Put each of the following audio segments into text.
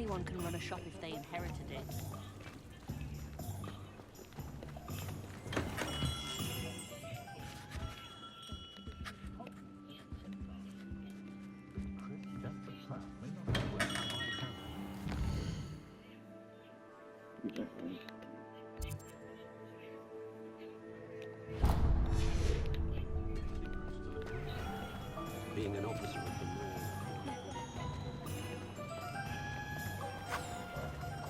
anyone can run a shop if they inherited it. Being an officer of the law.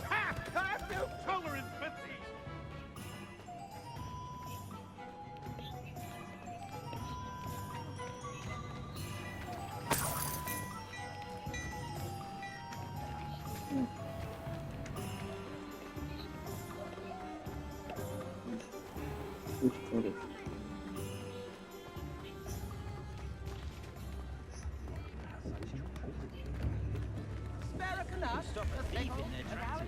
Ha! I have no tolerance for thieves! Stop a thief in their tracks.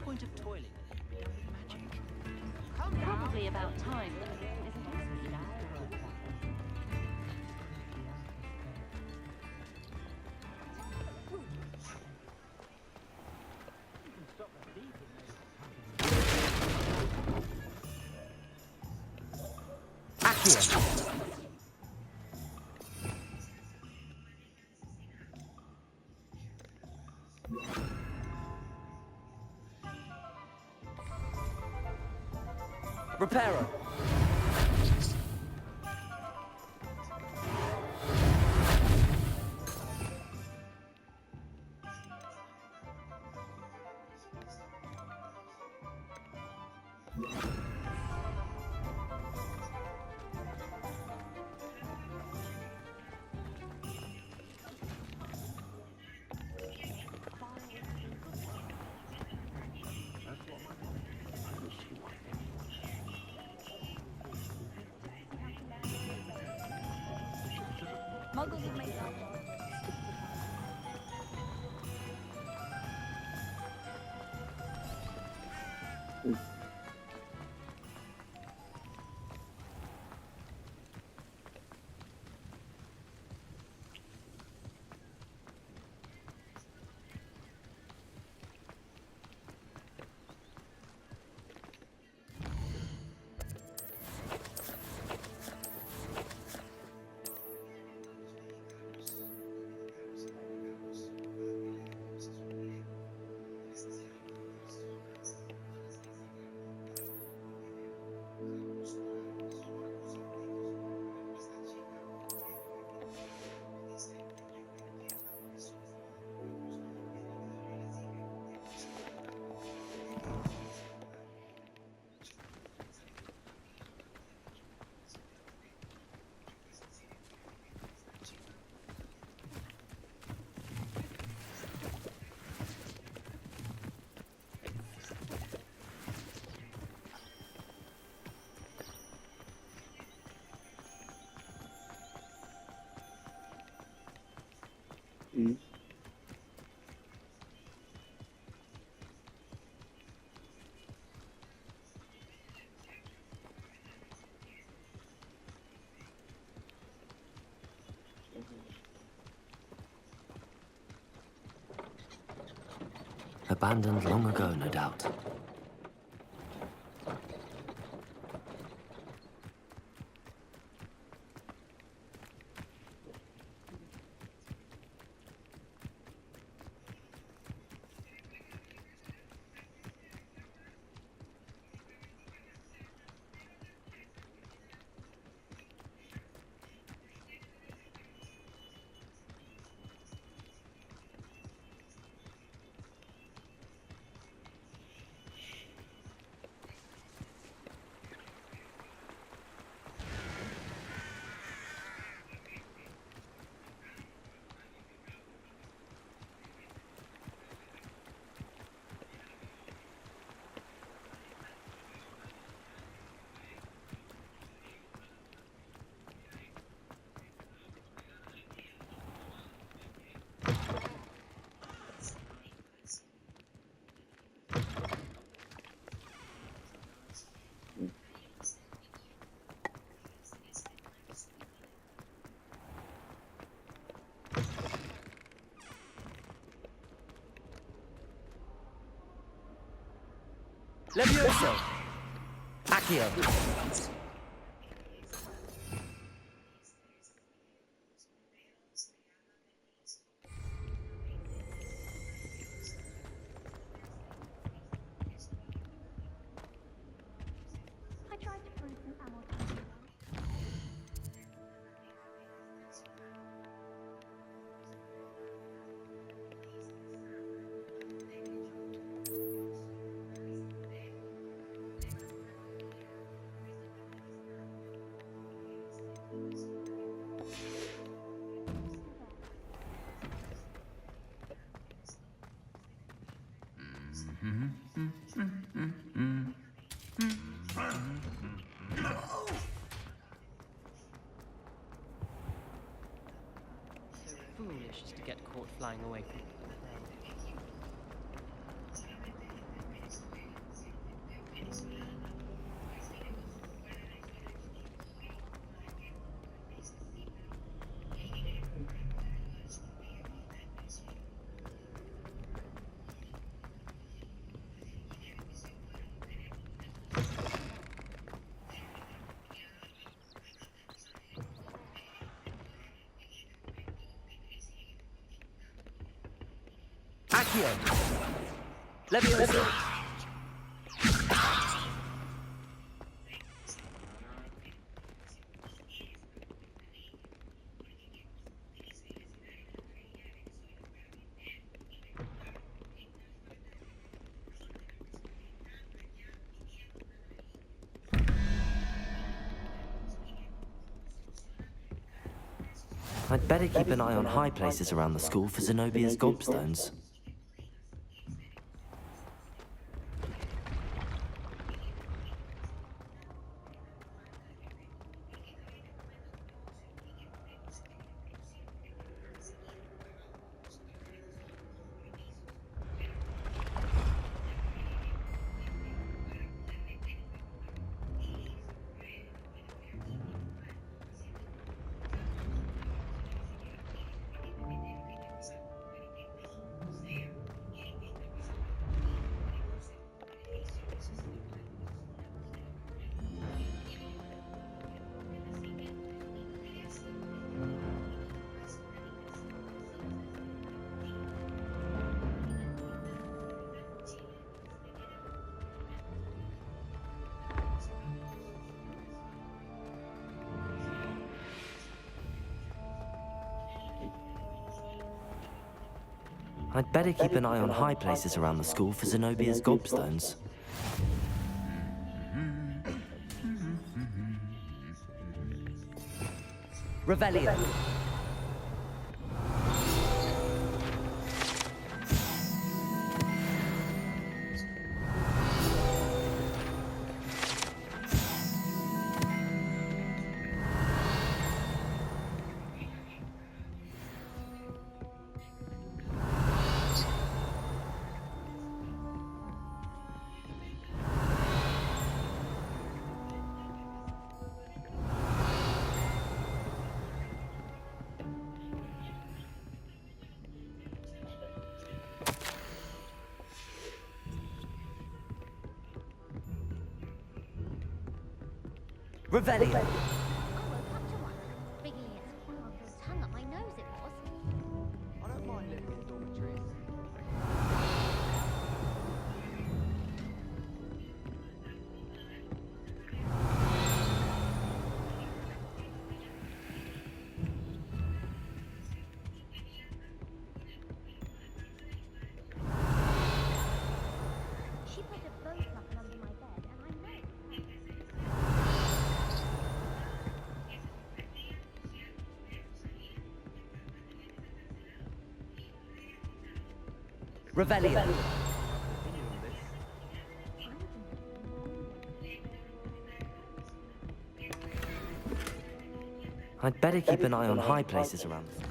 Point of toilet. Magic. Probably about time, though. Isn't it, sweetheart? Reparo. Muggles have made up. Abandoned long ago, no doubt. Levioso! Accio! I tried to prove some ammo to you. So foolish as to get caught flying away from the crowd. Accio! Levioso! I'd better keep an eye on high places around the school for Zenobia's gobstones. I'd better keep an eye on high places around the school for Zenobia's gobstones. Revelio! Revelio! I woke up to one. Wriggling its powerful tongue up my nose, it was. I don't mind living in dormitories. She put a boat muffin under my bed, and I know. Revelio! I'd better keep an eye on high places around the school.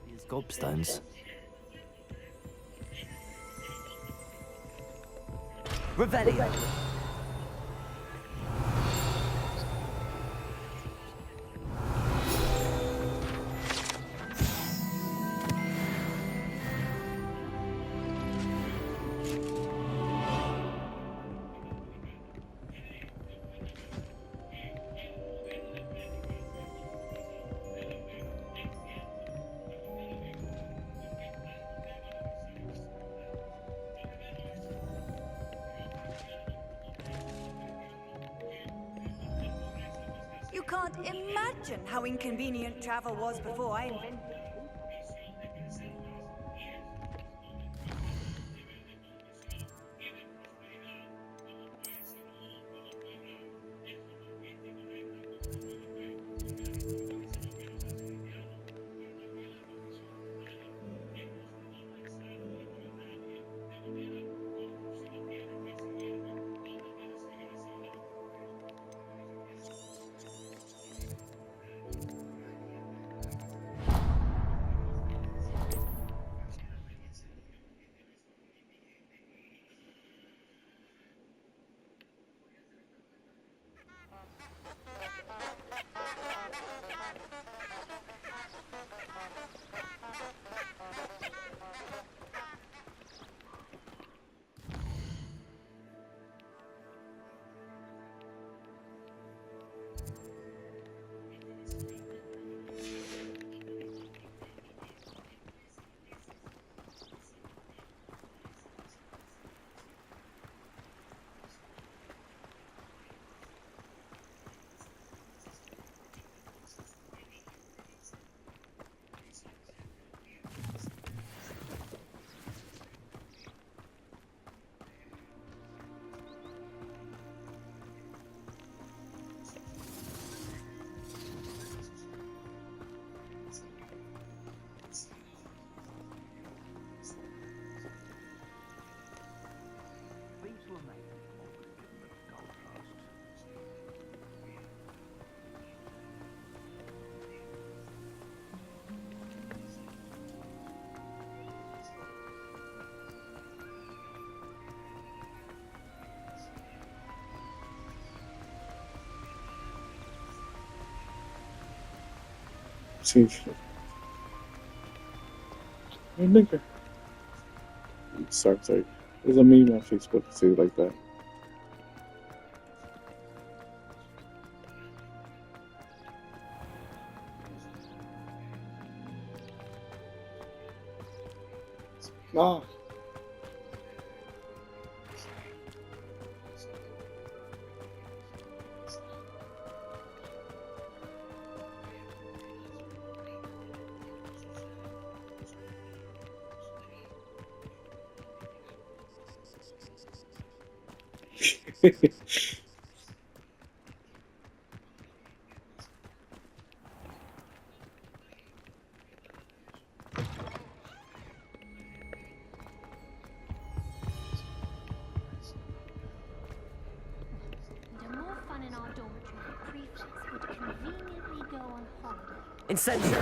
These gobstones. Revelio. You can't imagine how inconvenient travel was before I invented it. Sim. Hey, nigga. Sorry. There's a meme on Facebook that says like that. Nah. The more fun in our dormitory, the prefects would conveniently go on holiday. Incendio.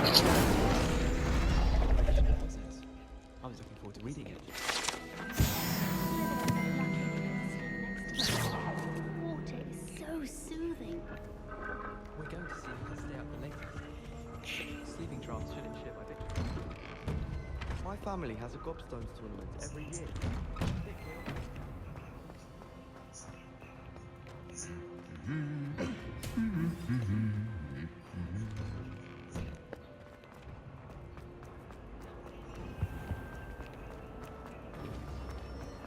I was looking forward to reading it. Water is so soothing. We're going to see if we can stay up for later. Sleeping drafts shouldn't ship my picture. My family has a gobstones tournament every year.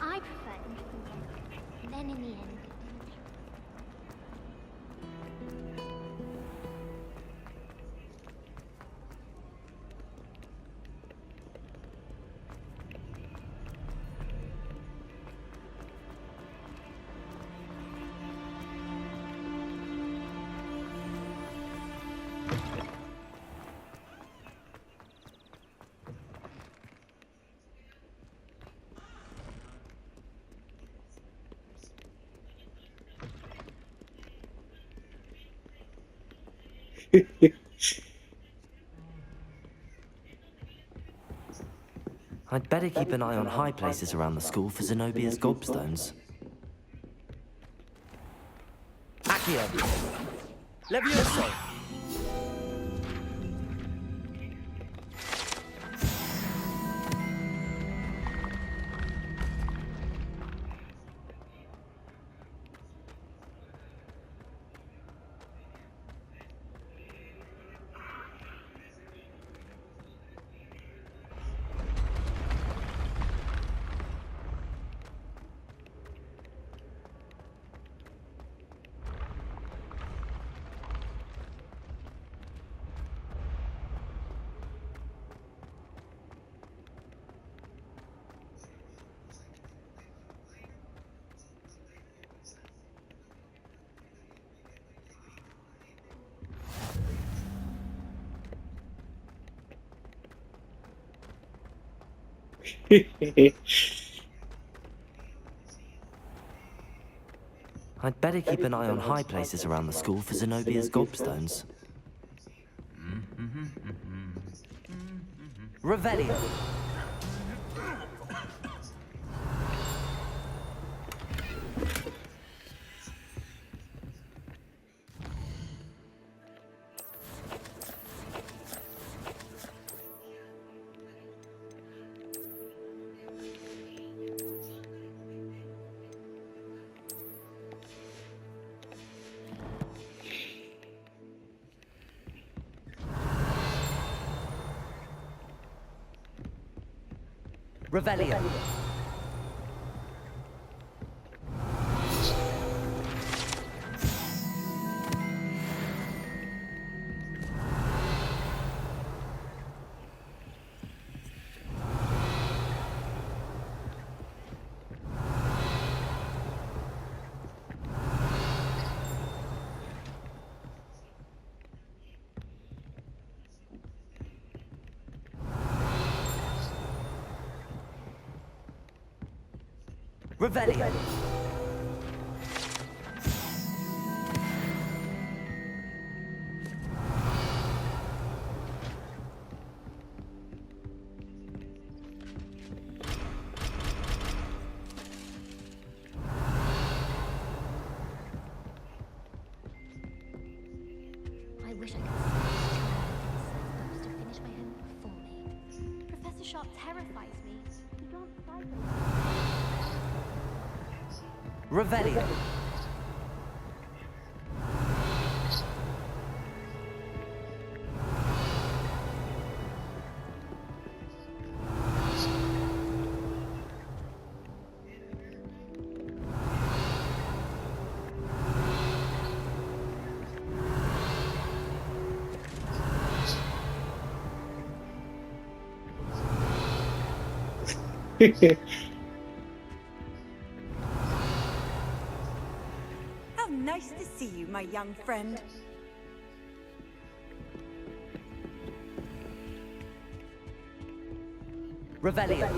I prefer infant, then in the end. I'd better keep an eye on high places around the school for Zenobia's gobstones. Accio. Levioso. I'd better keep an eye on high places around the school for Zenobia's gobstones. Revelio. Revelio. Revelio. I wish I could supposed to finish my homework for me. Professor Sharp terrifies me. He can't sideways. Revelio. How nice to see you, my young friend. Revelio.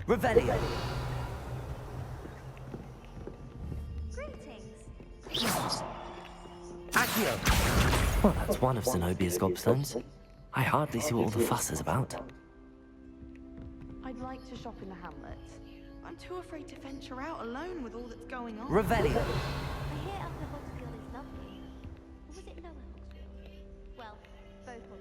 Revelio. Greetings. Accio. Well, that's one of Zenobia's gobstones. I hardly see what all the fuss is about. I'd like to shop in the hamlet. I'm too afraid to venture out alone with all that's going on. Revelio. I hear Upper Hogsfield is lovely. Or was it Lower Hogsfield? Well, both of them.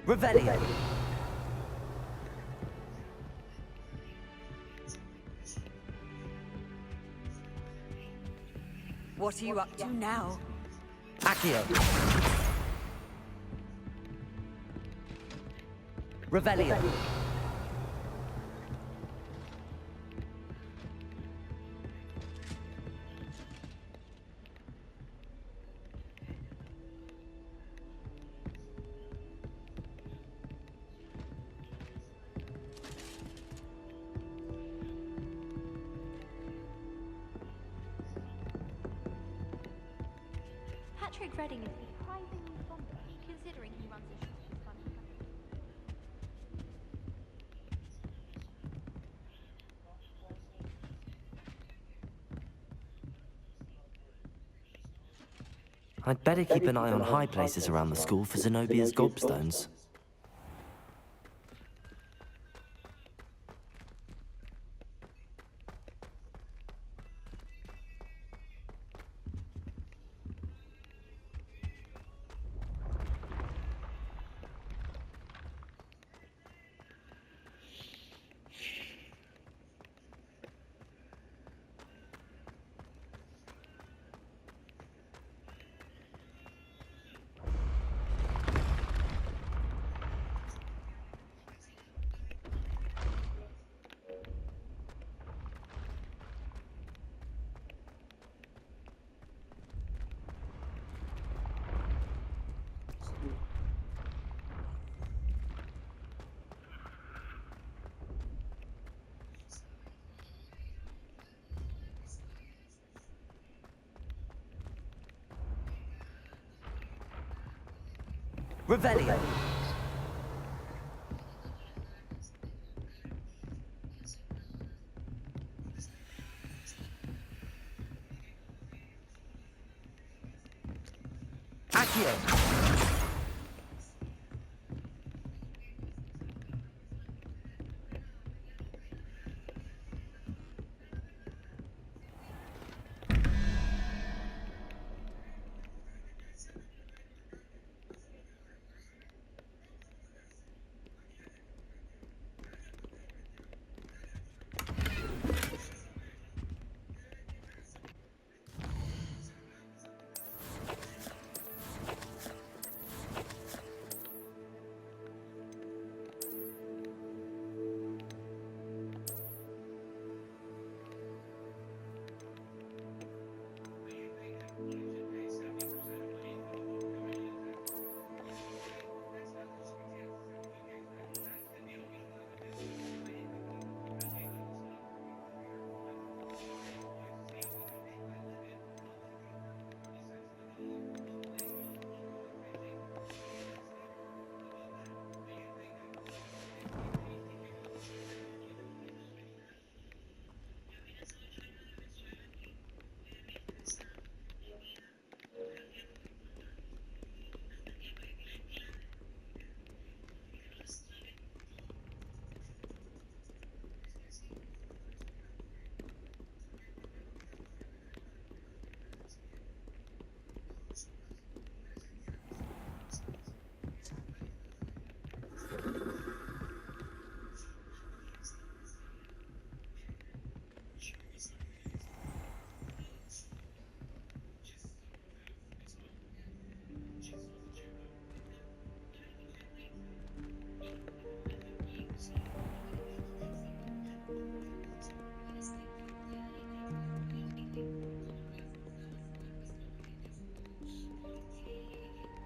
Revelio. What are you up to now? Accio. Revelio. Patrick Redding is surprisingly somber, considering he runs a short funding company. I'd better keep an eye on high places around the school for Zenobia's gobstones. Revelio. Accio.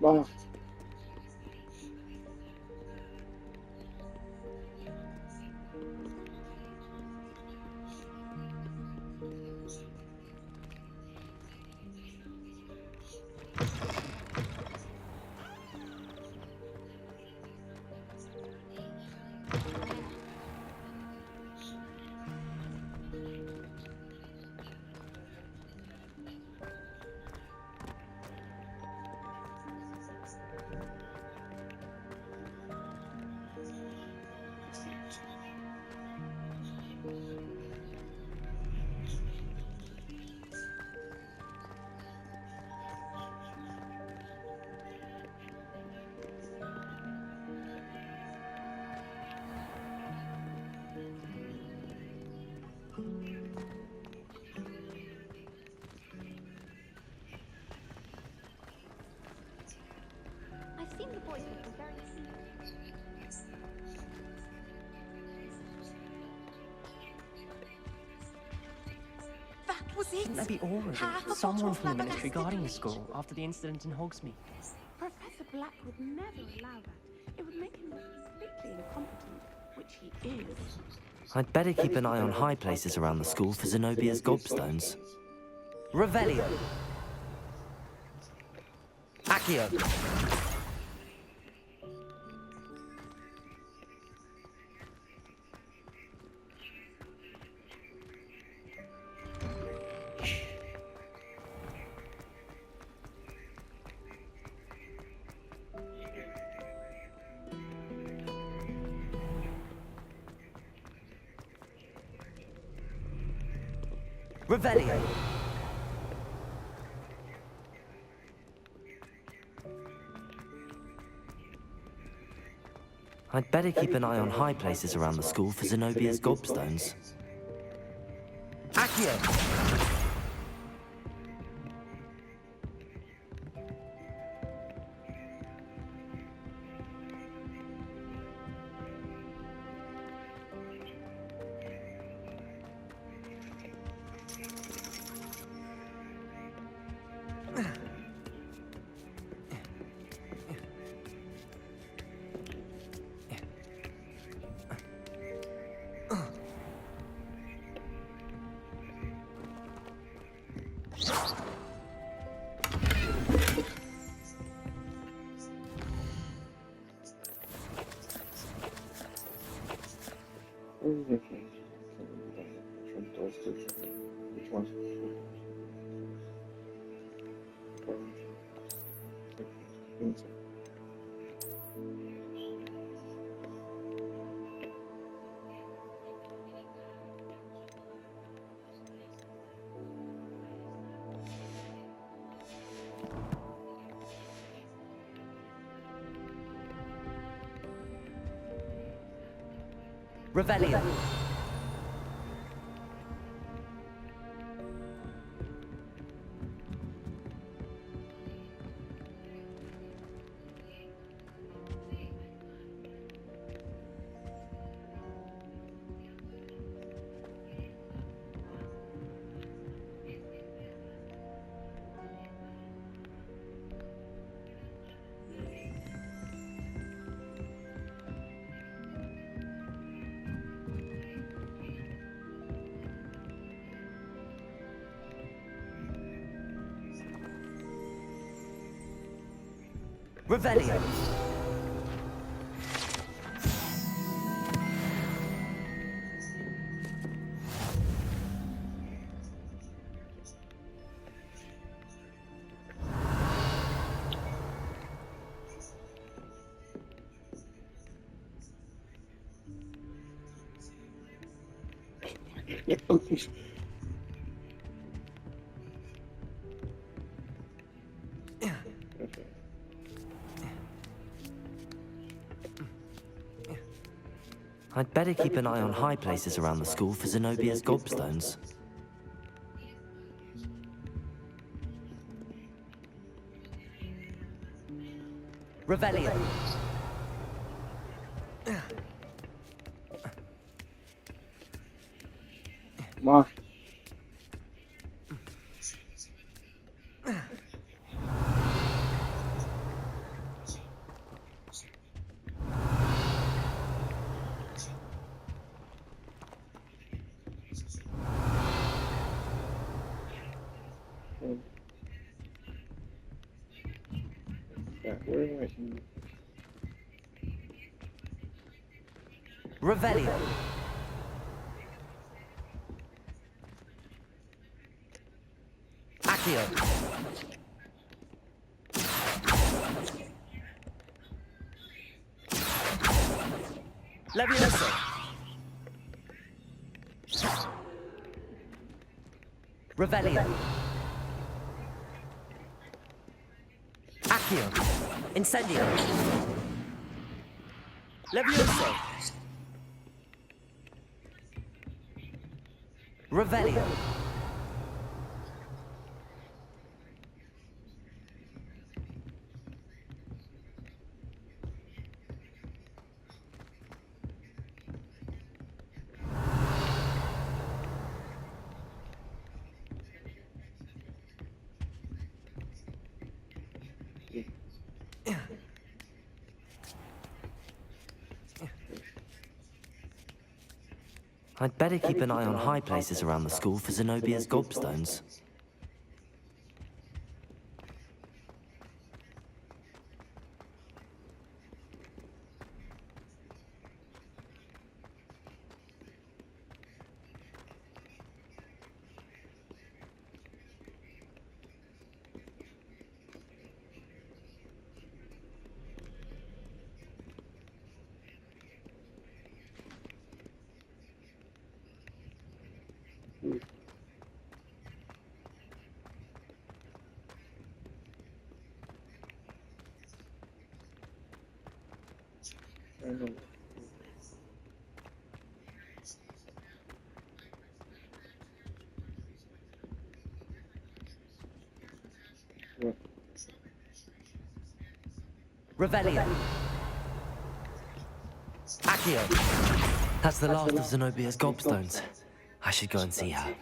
Ah, I've seen the boys before very secret. was it? Shouldn't there be already Half of someone what from the you're ministry flabbergasted. guarding the school after the incident in Hogsmeade? Professor Black would never allow that. It would make him look completely incompetent, which he is. I'd better keep an eye on high places around the school for Zenobia's gobstones. Revelio. Accio. Revelio. I'd better keep an eye on high places around the school for Zenobia's gobstones. Accio. Which one? Revelio. Revelio. I'd better keep an eye on high places around the school for Zenobia's gobstones. Revelio. Ma. Where am I? Revelio. Accio. Levioso. Revelio. Accio. Incendio. Levioso. Revelio. I'd better keep an eye on high places around the school for Zenobia's gobstones. I know. What? Revelio. Accio. That's the last of Zenobia's gobstones. I should go and see her.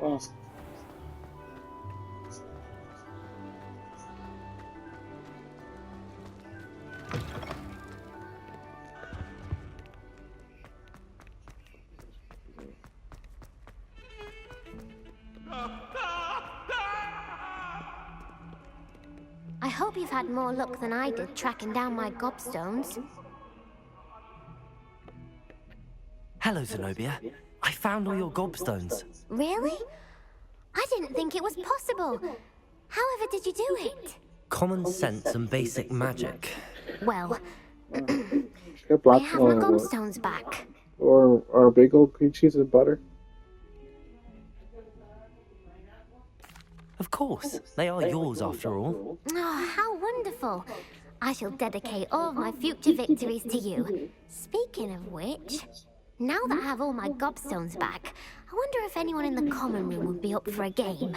Oh. I hope you've had more luck than I did tracking down my gobstones. Hello, Zenobia. I found all your gobstones. Really? I didn't think it was possible. However did you do it? Common sense and basic magic. Well, Got I black have my oil, gobstones back. or big old cream cheese and butter. Of course, they are yours after all. Oh, how wonderful. I shall dedicate all my future victories to you. Speaking of which, now that I have all my gobstones back, I wonder if anyone in the common room would be up for a game.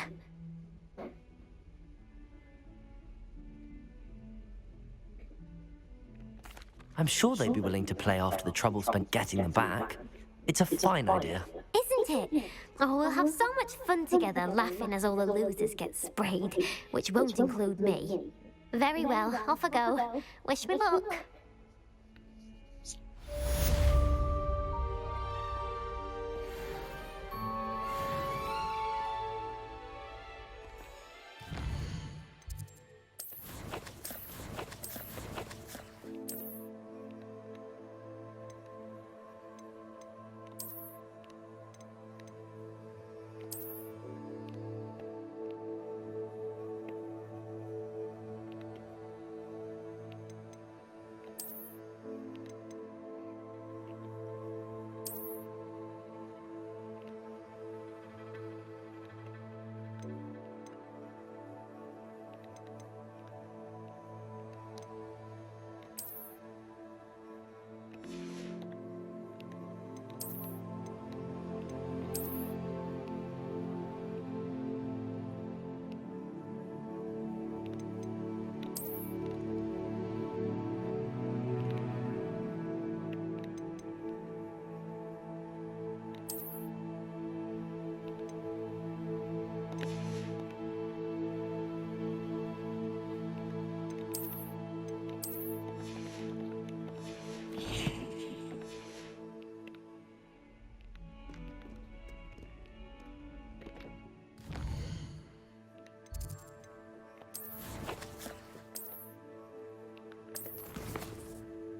I'm sure they'd be willing to play after the trouble spent getting them back. It's a fine idea. Isn't it? Oh, we'll have so much fun together laughing as all the losers get sprayed, which won't include me. Very well, off I go. Wish me luck.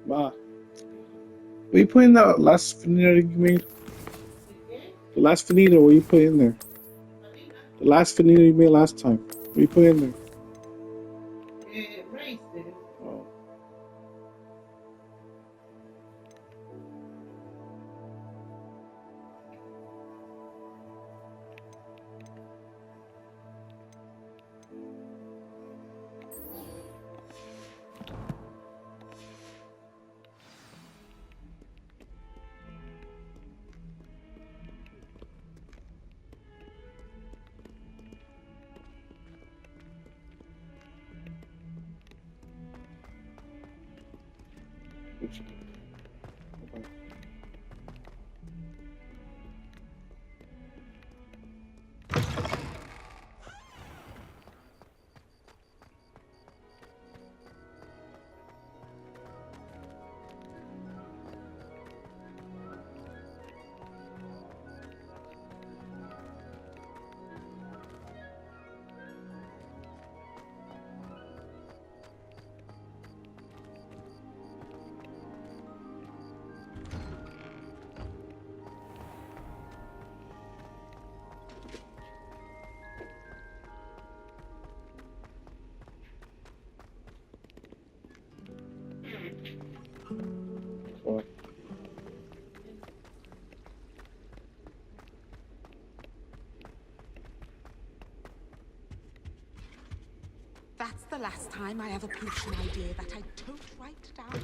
Ma, what you put in that last finito you made? The last finito, what you put in there? The last finito you made last time. What you put in there? Oh. Which... Okay. So, That's the last time I have a potion idea that I don't write down.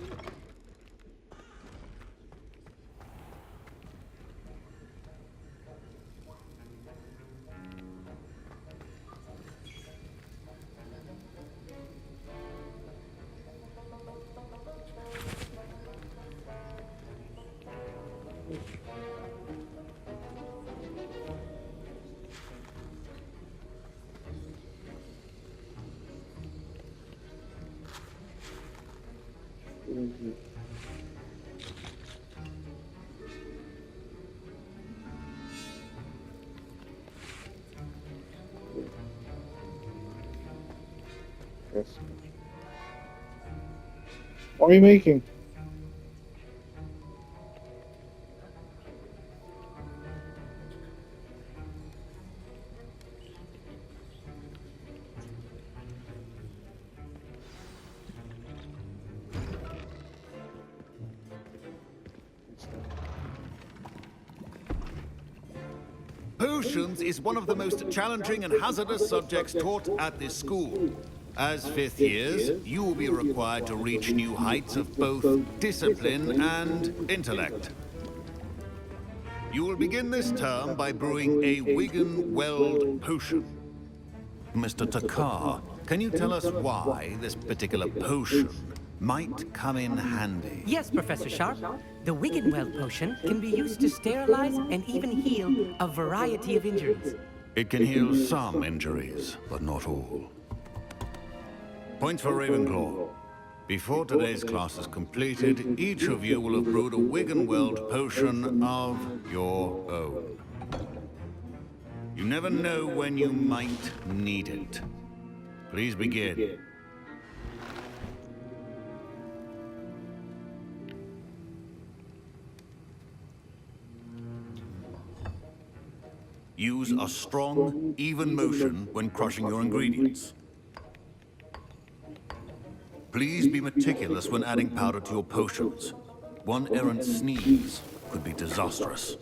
yes. What are you making? Potions is one of the most challenging and hazardous subjects taught at this school. As fifth years, you will be required to reach new heights of both discipline and intellect. You will begin this term by brewing a Wigan-Weld potion. Mr. Takar, can you tell us why this particular potion might come in handy? Yes, Professor Sharp. The Wiggenweld potion can be used to sterilize and even heal a variety of injuries. It can heal some injuries, but not all. Points for Ravenclaw. Before today's class is completed, each of you will have brewed a Wiggenweld potion of your own. You never know when you might need it. Please begin. Use a strong, even motion when crushing your ingredients. Please be meticulous when adding powder to your potions. One errant sneeze could be disastrous.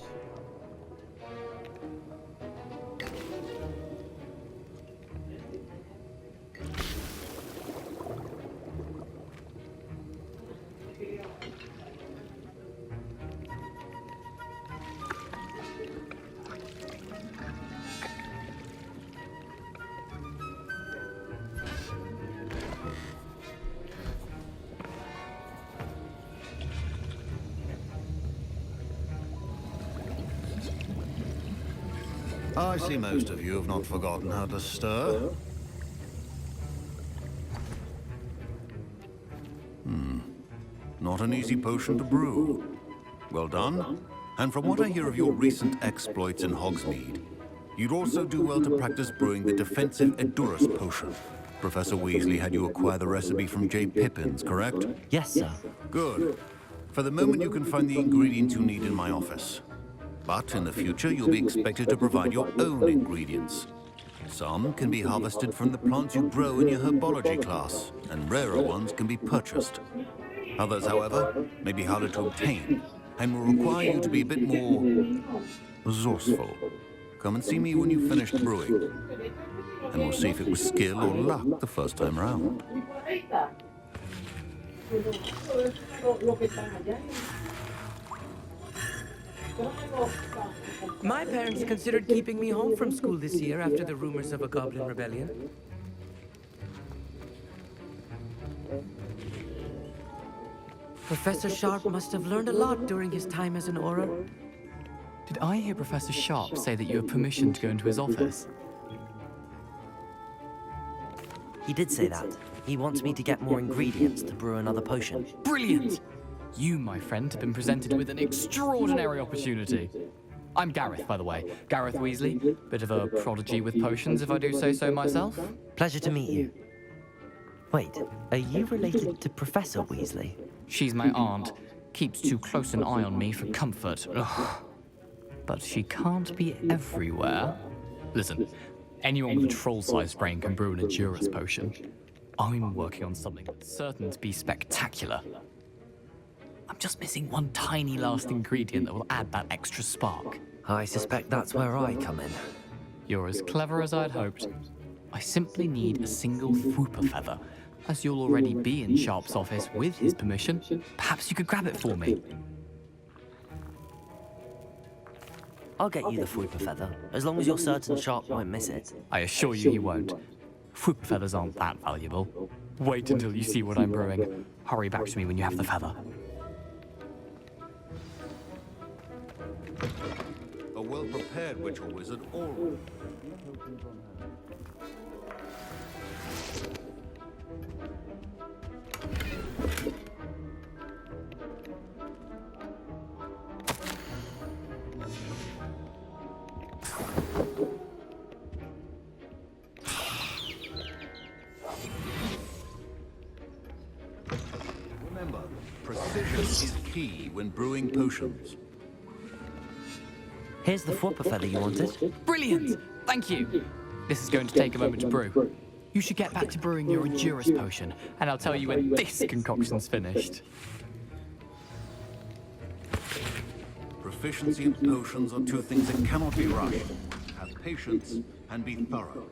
I see most of you have not forgotten how to stir. Not an easy potion to brew. Well done. And from what I hear of your recent exploits in Hogsmeade, you'd also do well to practice brewing the defensive Edurus potion. Professor Weasley had you acquire the recipe from J. Pippins, correct? Yes, sir. Good. For the moment, you can find the ingredients you need in my office. But in the future, you'll be expected to provide your own ingredients. Some can be harvested from the plants you grow in your herbology class, and rarer ones can be purchased. Others, however, may be harder to obtain, and will require you to be a bit more resourceful. Come and see me when you've finished brewing, and we'll see if it was skill or luck the first time round. My parents considered keeping me home from school this year after the rumors of a goblin rebellion. Professor Sharp must have learned a lot during his time as an Auror. Did I hear Professor Sharp say that you have permission to go into his office? He did say that. He wants me to get more ingredients to brew another potion. Brilliant! You, my friend, have been presented with an extraordinary opportunity. I'm Gareth, by the way. Gareth Weasley. Bit of a prodigy with potions, if I do say so myself. Pleasure to meet you. Wait, are you related to Professor Weasley? She's my aunt. Keeps too close an eye on me for comfort. Ugh. But she can't be everywhere. Listen, anyone with a troll-sized brain can brew an Endurance potion. I'm working on something that's certain to be spectacular. I'm just missing one tiny last ingredient that will add that extra spark. I suspect that's where I come in. You're as clever as I'd hoped. I simply need a single Whooper feather. As you'll already be in Sharp's office with his permission, perhaps you could grab it for me. I'll get you the Whooper feather, as long as you're certain Sharp won't miss it. I assure you he won't. Whooper feathers aren't that valuable. Wait until you see what I'm brewing. Hurry back to me when you have the feather. A well-prepared witch or wizard always. Remember, precision is key when brewing potions. Here's the Whooper feather you wanted. Brilliant! Thank you! This is going to take a moment to brew. You should get back to brewing your Endurance potion, and I'll tell you when this concoction's finished. Proficiency in potions are two things that cannot be rushed. Have patience and be thorough.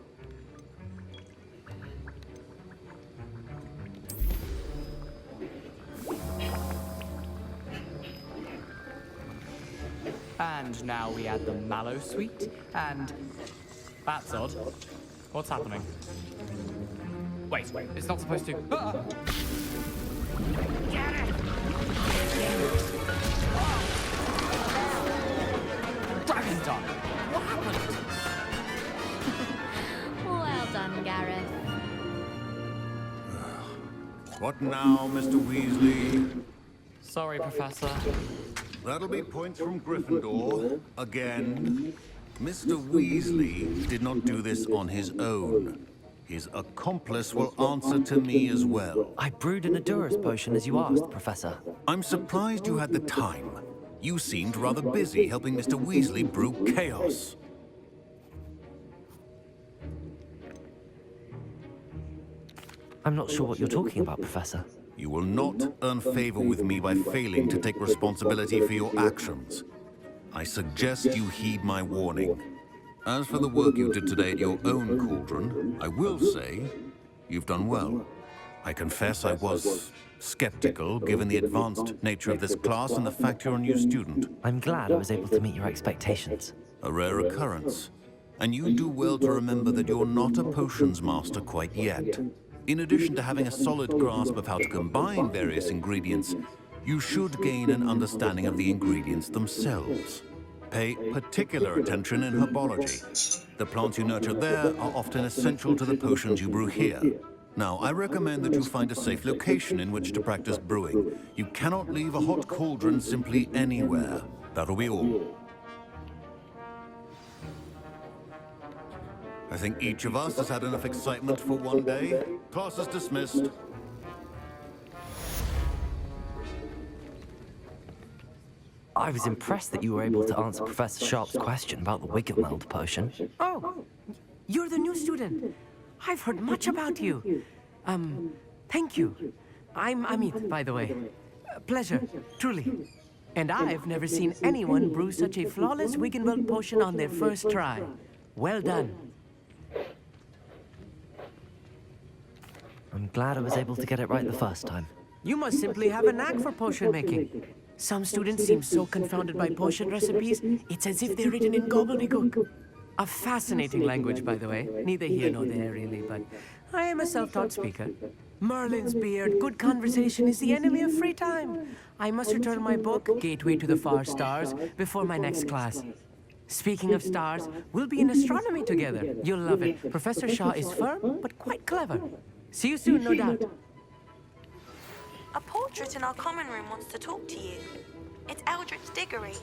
And now we add the mallow sweet, and... That's odd. What's happening? Wait, it's not supposed to... Ah! Get it! Dragon done! What happened? Well done, Gareth. What now, Mr. Weasley? Sorry, Professor. That'll be points from Gryffindor. Again. Mr. Weasley did not do this on his own. His accomplice will answer to me as well. I brewed an Endurance potion as you asked, Professor. I'm surprised you had the time. You seemed rather busy helping Mr. Weasley brew chaos. I'm not sure what you're talking about, Professor. You will not earn favor with me by failing to take responsibility for your actions. I suggest you heed my warning. As for the work you did today at your own cauldron, I will say you've done well. I confess I was skeptical, given the advanced nature of this class and the fact you're a new student. I'm glad I was able to meet your expectations. A rare occurrence. And you do well to remember that you're not a potions master quite yet. In addition to having a solid grasp of how to combine various ingredients, you should gain an understanding of the ingredients themselves. Pay particular attention in herbology. The plants you nurture there are often essential to the potions you brew here. Now, I recommend that you find a safe location in which to practice brewing. You cannot leave a hot cauldron simply anywhere. That'll be all. I think each of us has had enough excitement for one day. Class is dismissed. I was impressed that you were able to answer Professor Sharp's question about the Wiggenweld potion. Oh, you're the new student. I've heard much about you. Thank you. I'm Amit, by the way. Pleasure, truly. And I've never seen anyone brew such a flawless Wiggenweld potion on their first try. Well done. I'm glad I was able to get it right the first time. You must simply have a knack for potion making. Some students seem so confounded by potion recipes, it's as if they're written in gobbledygook. A fascinating language, by the way. Neither here nor there, really, but I am a self-taught speaker. Merlin's beard, good conversation is the enemy of free time. I must return my book, Gateway to the Far Stars, before my next class. Speaking of stars, we'll be in astronomy together. You'll love it. Professor Shaw is firm, but quite clever. See you soon, no doubt. A portrait in our common room wants to talk to you. It's Eldritch Diggory.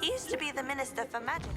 He used to be the Minister for Magic.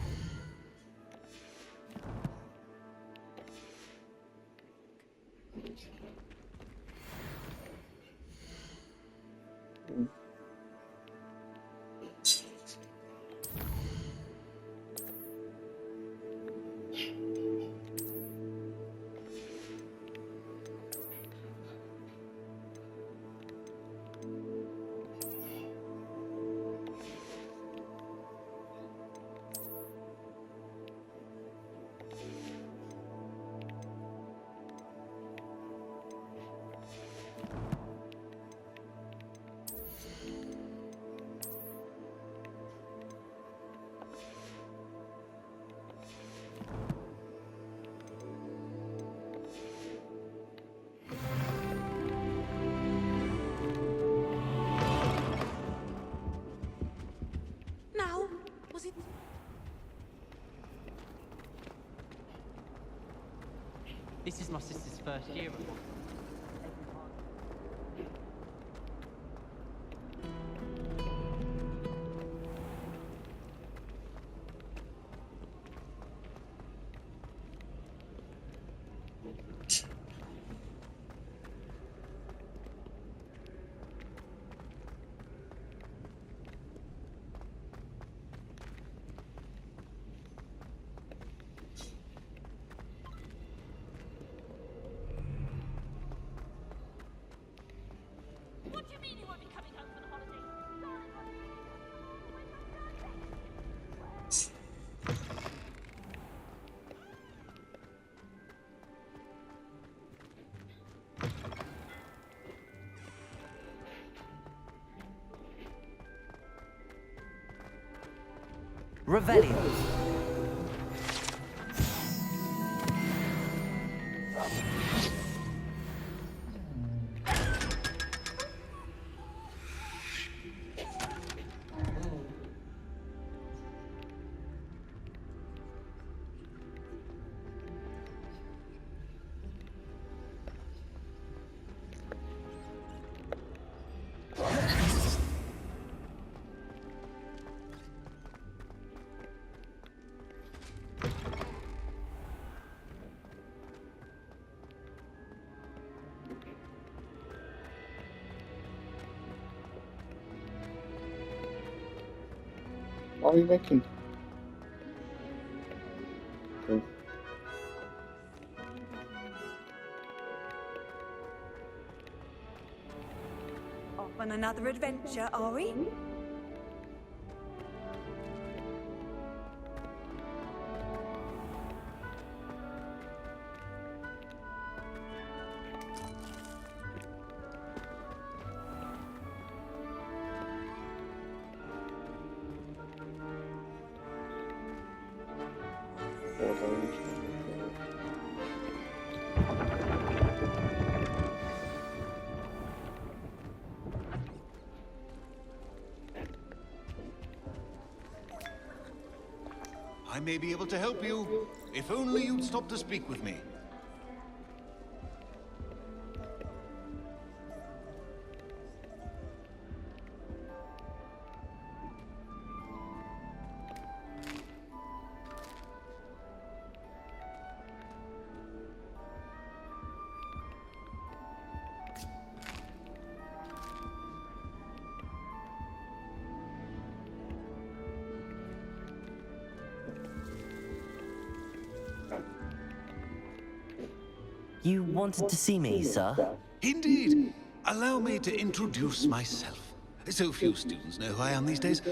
This is my sister's first year. Revelio. What are you making? Okay. Off on another adventure, are we? I may be able to help you, if only you'd stop to speak with me. You wanted to see me, sir? Indeed. Allow me to introduce myself. So few students know who I am these days.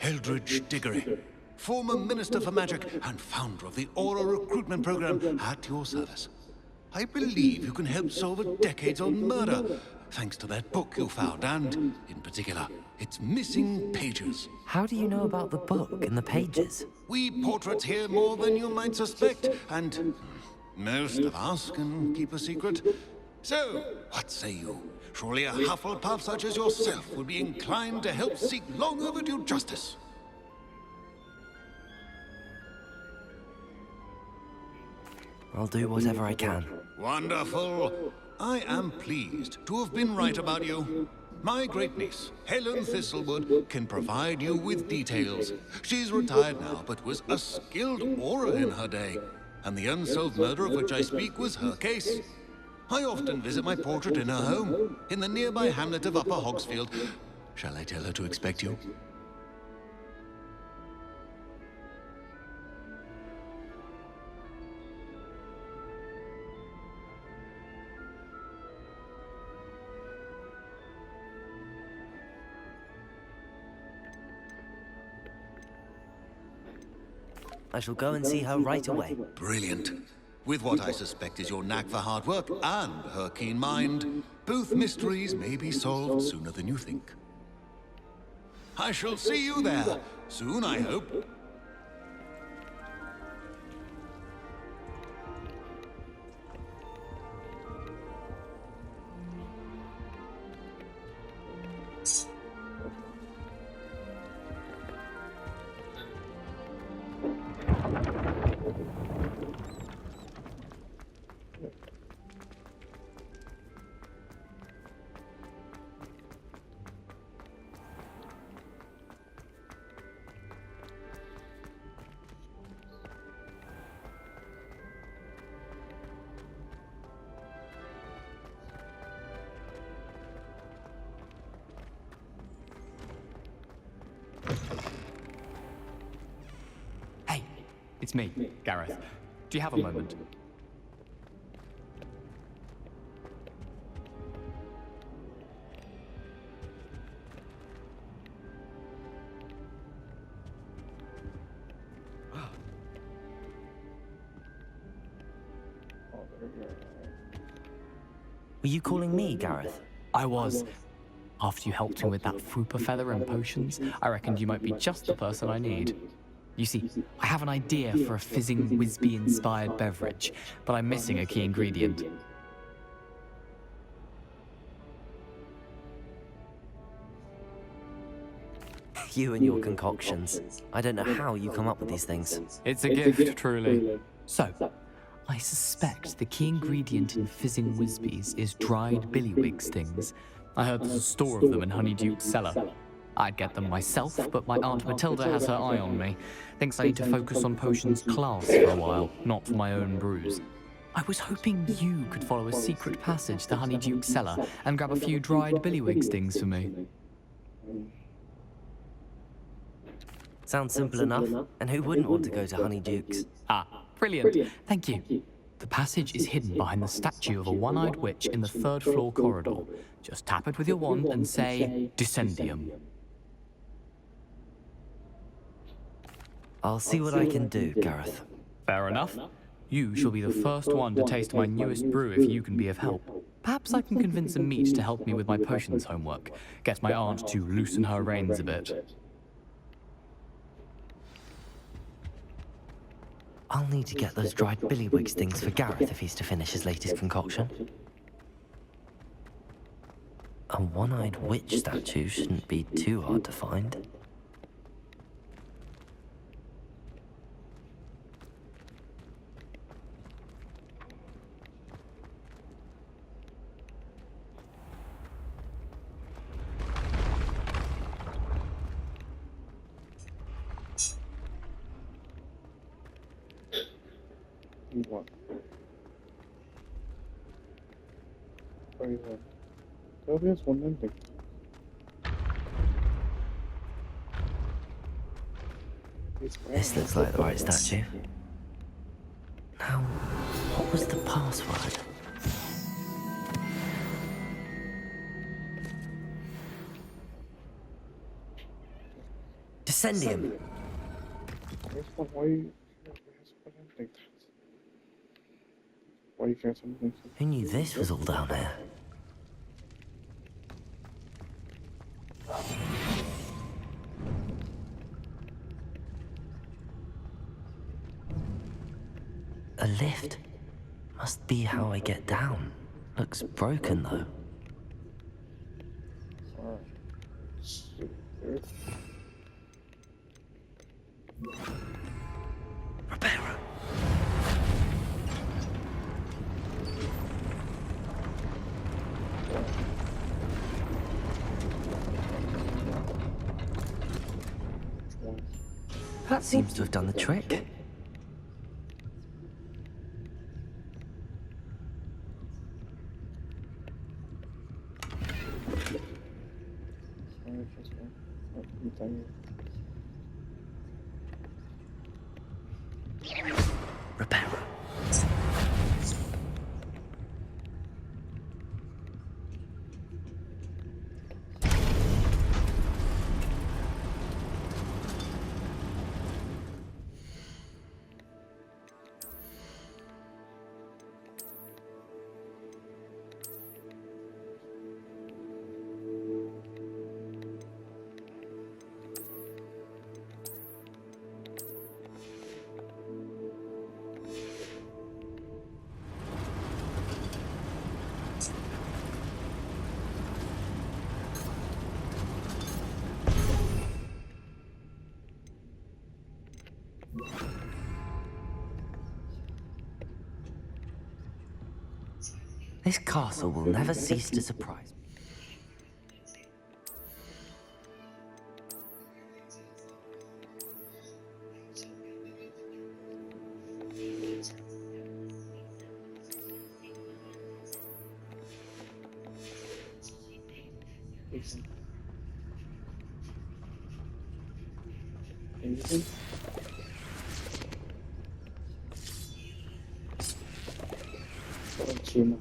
Eldritch Diggory, former Minister for Magic and founder of the Aura Recruitment Program, at your service. I believe you can help solve a decades-old murder, thanks to that book you found, and, in particular, its missing pages. How do you know about the book and the pages? We portraits hear more than you might suspect, and most of us can keep a secret. So, what say you? Surely a Hufflepuff such as yourself would be inclined to help seek long overdue justice. I'll do whatever I can. Wonderful. I am pleased to have been right about you. My great niece, Helen Thistlewood, can provide you with details. She's retired now, but was a skilled aura in her day. And the unsolved murder of which I speak was her case. I often visit my portrait in her home, in the nearby hamlet of Upper Hogsfield. Shall I tell her to expect you? I shall go and see her right away. Brilliant. With what I suspect is your knack for hard work and her keen mind, both mysteries may be solved sooner than you think. I shall see you there, soon I hope. Hey, it's me, Gareth. Do you have a moment? Were you calling me, Gareth? I was. After you helped me with that Fupa feather and potions, I reckoned you might be just the person I need. You see, I have an idea for a fizzing Whizbee-inspired beverage, but I'm missing a key ingredient. You and your concoctions. I don't know how you come up with these things. It's a gift, truly. So, I suspect the key ingredient in fizzing Whizbees is dried billywig stings. I heard there's a store of them in Honeyduke's cellar. I'd get them myself, but my Aunt Matilda has her eye on me. Thinks I need to focus on potions class for a while, not for my own brews. I was hoping you could follow a secret passage to Honeyduke's cellar and grab a few dried billywig stings for me. Sounds simple enough. And who wouldn't want to go to Honeyduke's? Ah, brilliant. Thank you. The passage is hidden behind the statue of a one-eyed witch in the third-floor corridor. Just tap it with your wand and say, Descendium. I'll see what I can do, Gareth. Fair enough. You shall be the first one to taste my newest brew if you can be of help. Perhaps I can convince a meat to help me with my potions homework. Get my aunt to loosen her reins a bit. I'll need to get those dried billywig stings for Gareth if he's to finish his latest concoction. A one-eyed witch statue shouldn't be too hard to find. What? Todavía es one ending. This looks like the right statue. Now, what was the password? Descendium. Who knew this was all down here? A lift. Must be how I get down. Looks broken though. Repairer. That seems to have done the trick. Repairer. This castle will never cease to surprise me. Anything? Thank you.